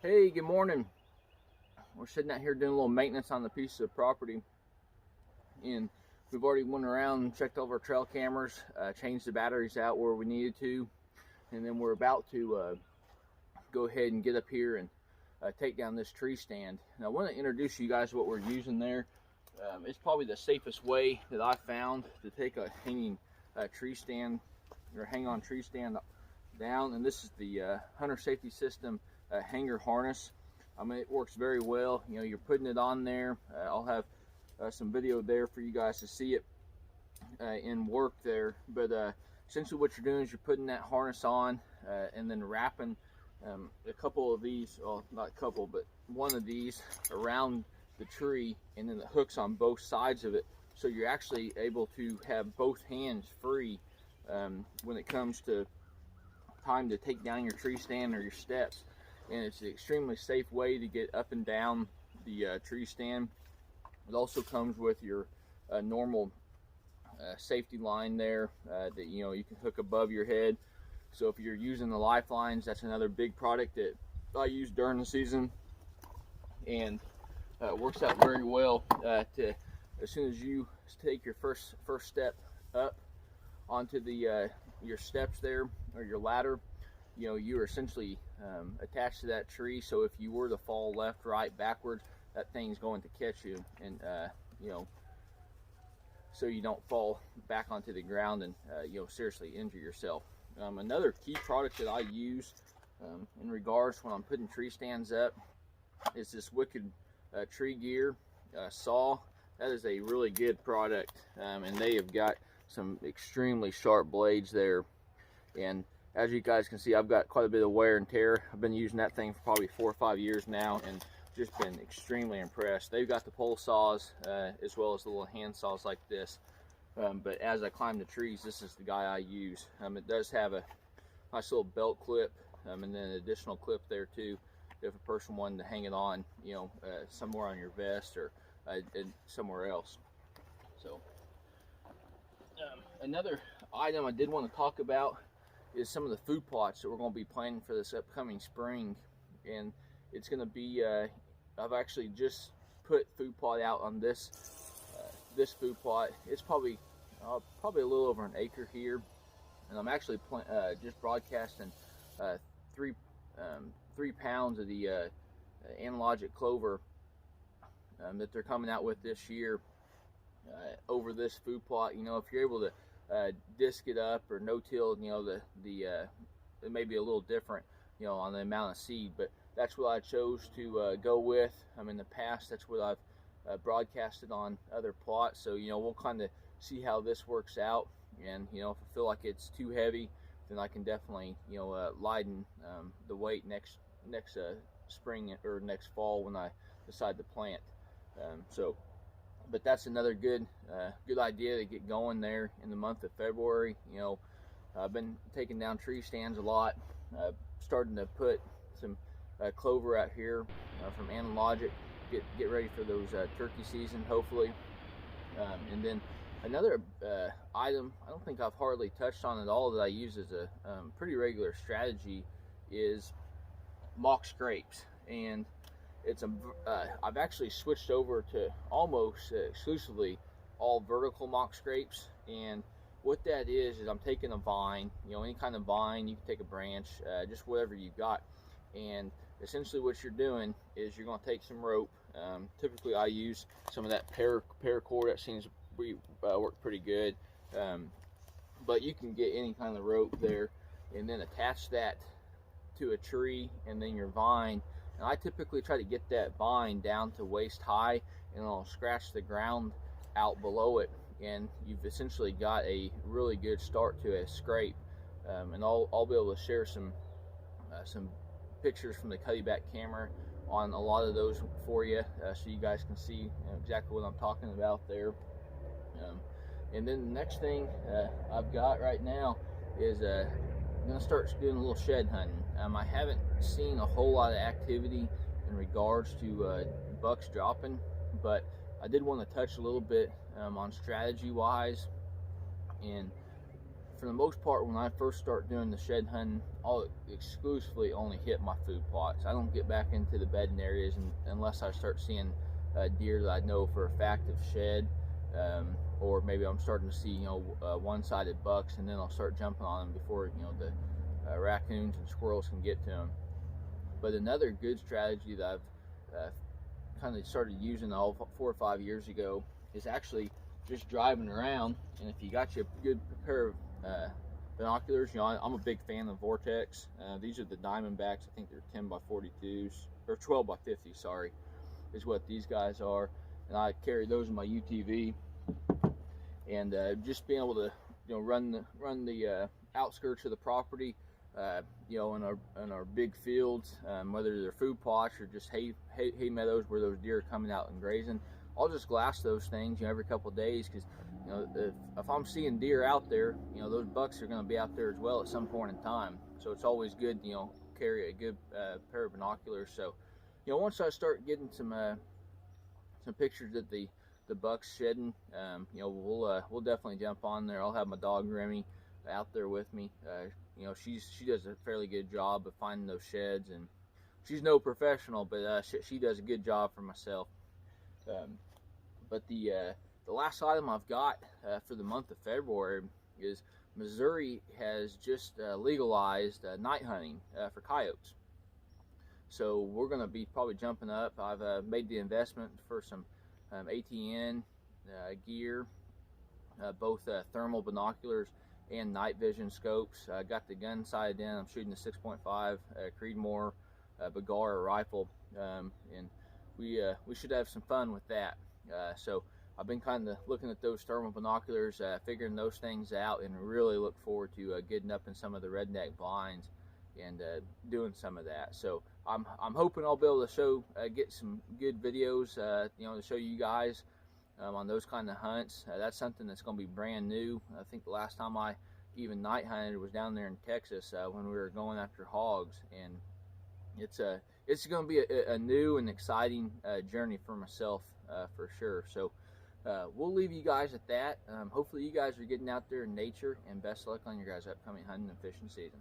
Hey, good morning. We're sitting out here doing a little maintenance on the piece of property, and we've already went around and checked all of our trail cameras, changed the batteries out where we needed to, and then we're about to go ahead and get up here and take down this tree stand. And I want to introduce you guys what we're using there. It's probably the safest way that I found to take a hanging tree stand or hang-on tree stand down, and this is the Hunter Safety System hanger harness. It works very well. You know, you're putting it on there. I'll have some video there for you guys to see it in work there. But essentially what you're doing is you're putting that harness on and then wrapping a couple of these, well, not a couple, but one of these around the tree, and then the hooks on both sides of it. So you're actually able to have both hands free when it comes to time to take down your tree stand or your steps. And it's an extremely safe way to get up and down the tree stand. It also comes with your normal safety line there that you can hook above your head. So if you're using the lifelines, that's another big product that I use during the season, and it works out very well. As soon as you take your first step up onto the your steps there, or your ladder, you're essentially attached to that tree. So if you were to fall left, right, backwards, that thing's going to catch you, and so you don't fall back onto the ground and seriously injure yourself. Another key product that I use in regards when I'm putting tree stands up is this Wicked tree gear saw. That is a really good product, and they have got some extremely sharp blades there. And as you guys can see, I've got quite a bit of wear and tear. I've been using that thing for probably 4 or 5 years now, and just been extremely impressed. They've got the pole saws as well as the little hand saws like this. But as I climb the trees, this is the guy I use. It does have a nice little belt clip, and then an additional clip there too, if a person wanted to hang it on, somewhere on your vest or somewhere else. So another item I did want to talk about is some of the food plots that we're going to be planting for this upcoming spring. And it's going to be I've actually just put food plot out on this this food plot. It's probably a little over an acre here, and I'm actually just broadcasting 3 pounds of the analogic clover that they're coming out with this year over this food plot. If you're able to disc it up or no-till, it may be a little different, on the amount of seed, but that's what I chose to go with. In the past, that's what I've broadcasted on other plots. So we'll kind of see how this works out, and if I feel like it's too heavy, then I can definitely lighten the weight next spring or next fall when I decide to plant. But that's another good idea to get going there in the month of February. I've been taking down tree stands a lot, starting to put some clover out here from Analogic. Get ready for those turkey season, hopefully. And then another item I don't think I've hardly touched on at all that I use as a pretty regular strategy is mock scrapes. And I've actually switched over to almost exclusively all vertical mock scrapes. And what that is I'm taking a vine, any kind of vine. You can take a branch, just whatever you've got, and essentially what you're doing is you're going to take some rope. Typically I use some of that paracord. That seems to work pretty good, but you can get any kind of rope there and then attach that to a tree and then your vine. And I typically try to get that vine down to waist high, and I'll scratch the ground out below it, and you've essentially got a really good start to a scrape. And I'll be able to share some pictures from the cutty back camera on a lot of those for you, so you guys can see exactly what I'm talking about there. And then the next thing I've got right now is I'm going to start doing a little shed hunting. I haven't seen a whole lot of activity in regards to bucks dropping, but I did want to touch a little bit on strategy wise. And for the most part, when I first start doing the shed hunting, I'll exclusively only hit my food plots. I don't get back into the bedding areas unless I start seeing deer that I know for a fact have shed, or maybe I'm starting to see, you know, one-sided bucks, and then I'll start jumping on them before, you know, the raccoons and squirrels can get to them. But another good strategy that I've kind of started using 4 or 5 years ago is actually just driving around, and if you got your good pair of binoculars, you know, I'm a big fan of Vortex. These are the Diamondbacks. I think they're 10 by 42s or 12 by 50, sorry, is what these guys are, and I carry those in my UTV. And just being able to, you know, run the outskirts of the property, you know, in our big fields, whether they're food plots or just hay meadows where those deer are coming out and grazing. I'll just glass those things, you know, every couple of days, because, you know, if I'm seeing deer out there, you know, those bucks are going to be out there as well at some point in time. So it's always good, you know, carry a good pair of binoculars. So, you know, once I start getting some pictures of the bucks shedding, you know, we'll definitely jump on there. I'll have my dog Remy out there with me. You know, she does a fairly good job of finding those sheds, and she's no professional, but she does a good job for myself. But the last item I've got for the month of February is Missouri has just legalized night hunting for coyotes. So we're going to be probably jumping up. I've made the investment for some ATN gear, both thermal binoculars and night vision scopes. I got the gun sighted in. I'm shooting the 6.5 Creedmoor Bergara rifle, and we should have some fun with that. So I've been kind of looking at those thermal binoculars, figuring those things out, and really look forward to getting up in some of the redneck blinds and doing some of that. So I'm hoping I'll be able to get some good videos, you know, to show you guys on those kind of hunts. That's something that's going to be brand new. I think the last time I even night hunted was down there in Texas when we were going after hogs, and it's going to be a new and exciting journey for myself for sure. So we'll leave you guys at that. Hopefully you guys are getting out there in nature, and best of luck on your guys' upcoming hunting and fishing season.